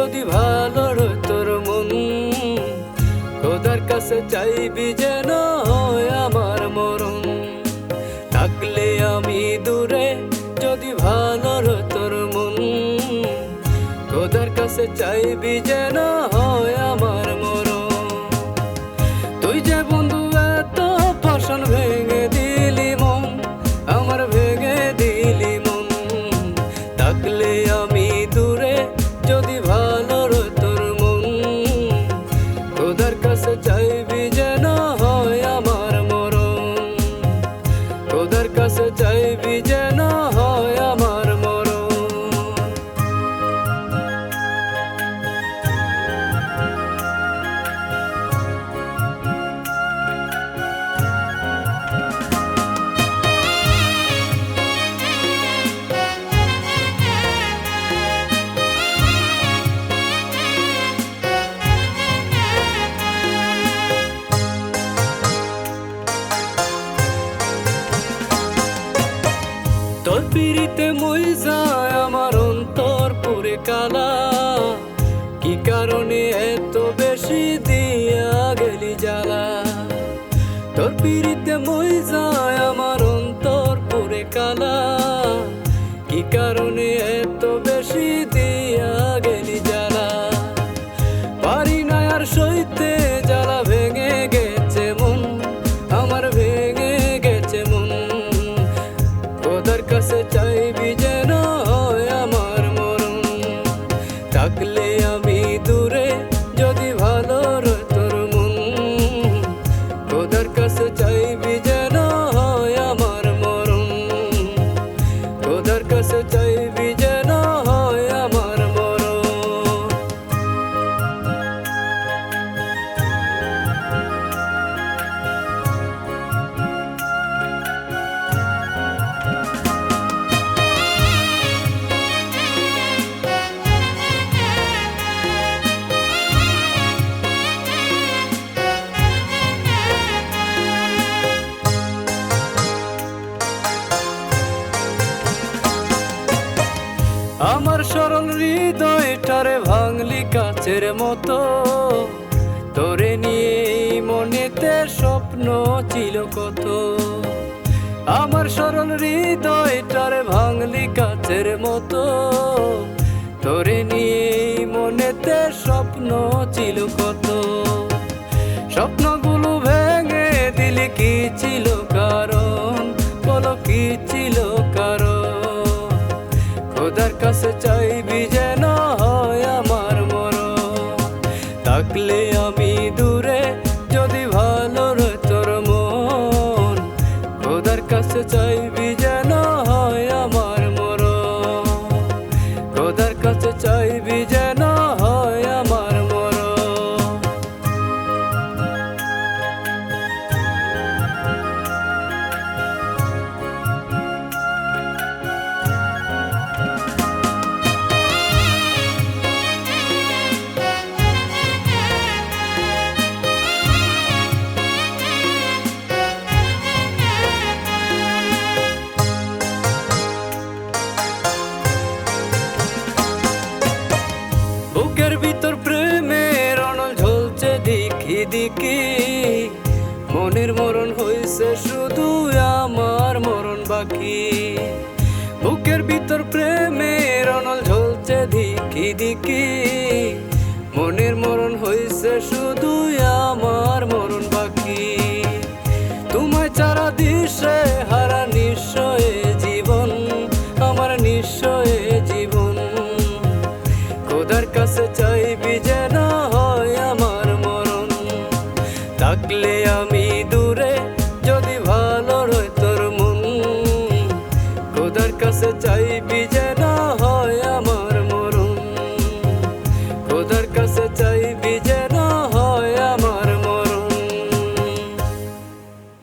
যদি ভালো রয় তোর মন, খোদার কাছে চাইবি যেন হয় আমার মরণ। থাকলে আমি দূরে যদি ভালো রয় তোর মন, খোদার কাছে চাইবি যেন হয় আমার মরণ। তুই যে বন্ধু এত পাষাণ ভেঙে দিলি মন, আমার ভেঙে দিলি মন। থাকলে আমি দূরে যদি ভালো রয় তোর মন, খোদার কাছে চাইবি যেন হয় আমার মরণ। খোদার কাছে চাইবি যেন হয় আমার মরণ। তোর পিড়িতে মই যায় আমার অন্তর পুরে কালা, কি কারণে এত বেশি দিয়া গেলি জ্বালা। তোর পিড়িতে মই যায় আমার অন্তর পুরে কালা, কি কারণে এত বেশি দিয়া গেলি জ্বালা। পারি না আর সইতে জ্বালা, ভেঙে গেছে মন, আমার ভেঙে গেছে মন। খোদার কাছে চাইবি যেন হয় আমার মরণ। থাকলে আমি দূরে যদি ভালো রয় তোর মন, খোদার কাছে চাইবি যেন হয় আমার মরণ। খোদার কাছে চাইবি যেন হয় আমার মরণ। আমার সরল হৃদয়টারে ভাঙলি কাচের মতো, তোরে নিয়ে মনেতে স্বপ্ন ছিল কত। আমার সরল হৃদয়টারে ভাঙলি কাচের মতো, তোরে নিয়ে মনেতে স্বপ্ন ছিল কত। স্বপ্নগুলো ভেঙে দিলি কি ছিল কারণ, বলো কি ছিল কারণ। খোদার কাছে চাইবি যেন হয় আমার মরণ। থাকলে আমি দূরে যদি ভালো রয় তোর মন, খোদার কাছে চাইবি যেন হয় আমার মরণ। খোদার কাছে চাইবি যেন হয় আমার মরণ। বুকের ভিতর প্রেমের অনল ঝলছে দিকি দিকি, মনের মরণ হইছে শুধু আমার মরণ বাকি। বুকের ভিতর প্রেমের অনল ঝলছে দিকি দিকি, মনের মরণ হইছে শুধু আমার মরণ বাকি। তোমায় ছাড়া দিশে হারা নিশ্চয় জীবন, আমার নিশ্চয় জীবন। খোদার কাছে চাইবি যেন হয় আমার মরণ। থাকলে আমি দূরে যদি ভালো রয় তোর মন, খোদার কাছে চাইবি যেন হয় আমার মরণ। খোদার কাছে চাই